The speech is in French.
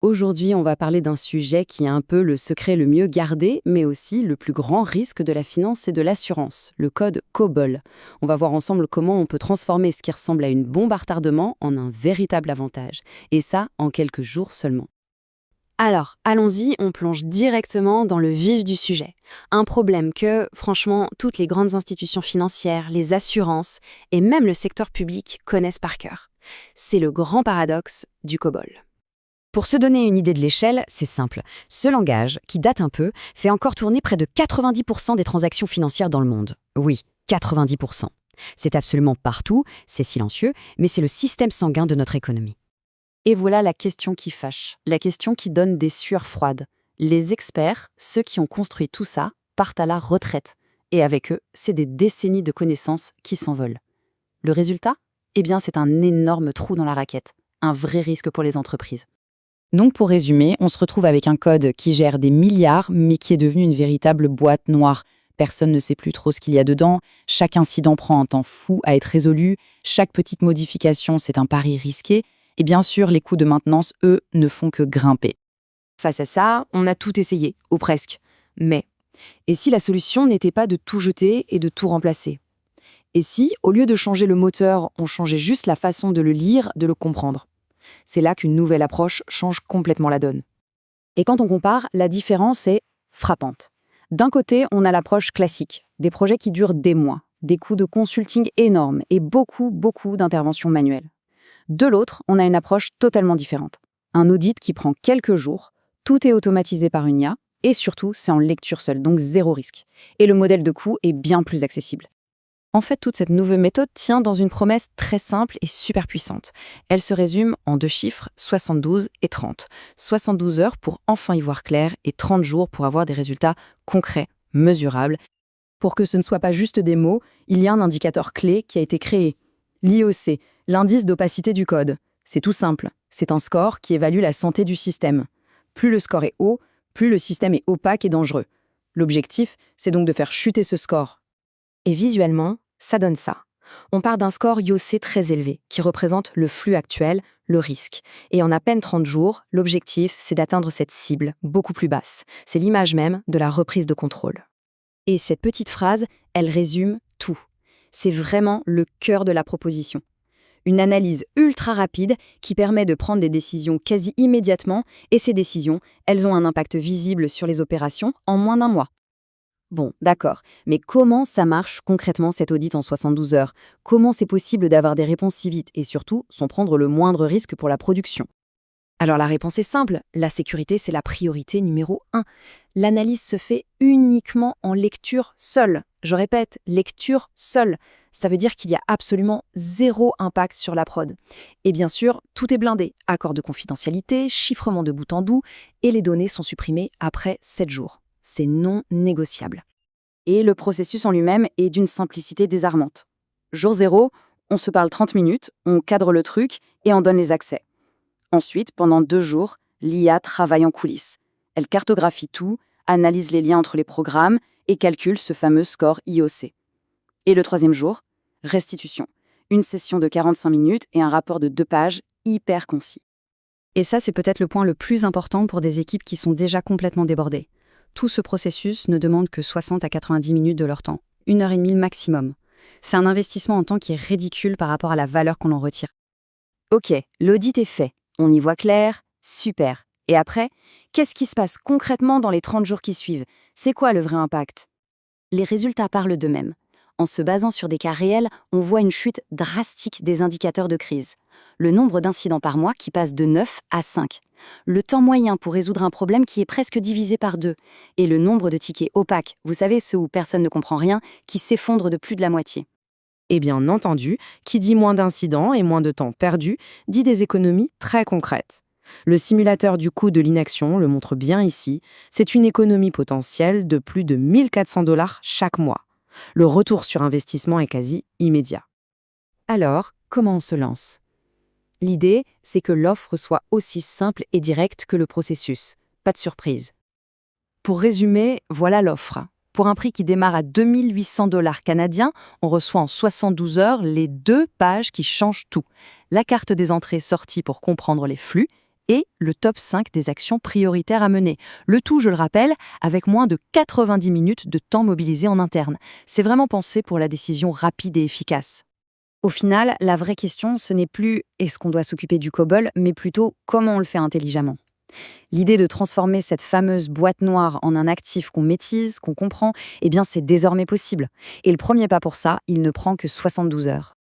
Aujourd'hui, on va parler d'un sujet qui est un peu le secret le mieux gardé, mais aussi le plus grand risque de la finance et de l'assurance, le code COBOL. On va voir ensemble comment on peut transformer ce qui ressemble à une bombe à retardement en un véritable avantage. Et ça, en quelques jours seulement. Alors, allons-y, on plonge directement dans le vif du sujet. Un problème que, franchement, toutes les grandes institutions financières, les assurances et même le secteur public connaissent par cœur. C'est le grand paradoxe du COBOL. Pour se donner une idée de l'échelle, c'est simple. Ce langage, qui date un peu, fait encore tourner près de 90% des transactions financières dans le monde. Oui, 90%. C'est absolument partout, c'est silencieux, mais c'est le système sanguin de notre économie. Et voilà la question qui fâche, la question qui donne des sueurs froides. Les experts, ceux qui ont construit tout ça, partent à la retraite. Et avec eux, c'est des décennies de connaissances qui s'envolent. Le résultat? Eh bien, c'est un énorme trou dans la raquette, un vrai risque pour les entreprises. Donc pour résumer, on se retrouve avec un code qui gère des milliards, mais qui est devenu une véritable boîte noire. Personne ne sait plus trop ce qu'il y a dedans, chaque incident prend un temps fou à être résolu, chaque petite modification, c'est un pari risqué, et bien sûr, les coûts de maintenance, eux, ne font que grimper. Face à ça, on a tout essayé, ou presque. Mais, et si la solution n'était pas de tout jeter et de tout remplacer? Et si, au lieu de changer le moteur, on changeait juste la façon de le lire, de le comprendre? C'est là qu'une nouvelle approche change complètement la donne. Et quand on compare, la différence est frappante. D'un côté, on a l'approche classique, des projets qui durent des mois, des coûts de consulting énormes et beaucoup d'interventions manuelles. De l'autre, on a une approche totalement différente. Un audit qui prend quelques jours, tout est automatisé par une IA, et surtout, c'est en lecture seule, donc zéro risque. Et le modèle de coût est bien plus accessible. En fait, toute cette nouvelle méthode tient dans une promesse très simple et super puissante. Elle se résume en deux chiffres, 72 et 30. 72 heures pour enfin y voir clair et 30 jours pour avoir des résultats concrets, mesurables. Pour que ce ne soit pas juste des mots, il y a un indicateur clé qui a été créé. L'IOC, l'indice d'opacité du code. C'est tout simple. C'est un score qui évalue la santé du système. Plus le score est haut, plus le système est opaque et dangereux. L'objectif, c'est donc de faire chuter ce score. Et visuellement, ça donne ça. On part d'un score IOC très élevé, qui représente le flux actuel, le risque. Et en à peine 30 jours, l'objectif, c'est d'atteindre cette cible, beaucoup plus basse. C'est l'image même de la reprise de contrôle. Et cette petite phrase, elle résume tout. C'est vraiment le cœur de la proposition. Une analyse ultra rapide qui permet de prendre des décisions quasi immédiatement, et ces décisions, elles ont un impact visible sur les opérations en moins d'un mois. Bon, d'accord, mais comment ça marche concrètement cet audit en 72 heures? Comment c'est possible d'avoir des réponses si vite et surtout sans prendre le moindre risque pour la production? Alors la réponse est simple, la sécurité c'est la priorité numéro 1. L'analyse se fait uniquement en lecture seule. Je répète, lecture seule. Ça veut dire qu'il y a absolument zéro impact sur la prod. Et bien sûr, tout est blindé, accord de confidentialité, chiffrement de bout en bout, et les données sont supprimées après 7 jours. C'est non négociable. Et le processus en lui-même est d'une simplicité désarmante. Jour 0, on se parle 30 minutes, on cadre le truc et on donne les accès. Ensuite, pendant 2 jours, l'IA travaille en coulisses. Elle cartographie tout, analyse les liens entre les programmes et calcule ce fameux score IOC. Et le 3e jour, restitution. Une session de 45 minutes et un rapport de 2 pages hyper concis. Et ça, c'est peut-être le point le plus important pour des équipes qui sont déjà complètement débordées. Tout ce processus ne demande que 60 à 90 minutes de leur temps, 1h30 maximum. C'est un investissement en temps qui est ridicule par rapport à la valeur qu'on en retire. Ok, l'audit est fait, on y voit clair, super. Et après, qu'est-ce qui se passe concrètement dans les 30 jours qui suivent? C'est quoi le vrai impact? Les résultats parlent d'eux-mêmes. En se basant sur des cas réels, on voit une chute drastique des indicateurs de crise. Le nombre d'incidents par mois qui passe de 9 à 5. Le temps moyen pour résoudre un problème qui est presque divisé par 2. Et le nombre de tickets opaques, vous savez, ceux où personne ne comprend rien, qui s'effondre de plus de la moitié. Et bien entendu, qui dit moins d'incidents et moins de temps perdu, dit des économies très concrètes. Le simulateur du coût de l'inaction le montre bien ici, c'est une économie potentielle de plus de 1 400 $ chaque mois. Le retour sur investissement est quasi immédiat. Alors, comment on se lance? L'idée, c'est que l'offre soit aussi simple et directe que le processus. Pas de surprise. Pour résumer, voilà l'offre. Pour un prix qui démarre à 2 800 $ canadiens, on reçoit en 72 heures les 2 pages qui changent tout. La carte des entrées-sorties pour comprendre les flux et le top 5 des actions prioritaires à mener. Le tout, je le rappelle, avec moins de 90 minutes de temps mobilisé en interne. C'est vraiment pensé pour la décision rapide et efficace. Au final, la vraie question, ce n'est plus est-ce qu'on doit s'occuper du COBOL, mais plutôt comment on le fait intelligemment. L'idée de transformer cette fameuse boîte noire en un actif qu'on maîtrise, qu'on comprend, eh bien c'est désormais possible. Et le premier pas pour ça, il ne prend que 72 heures.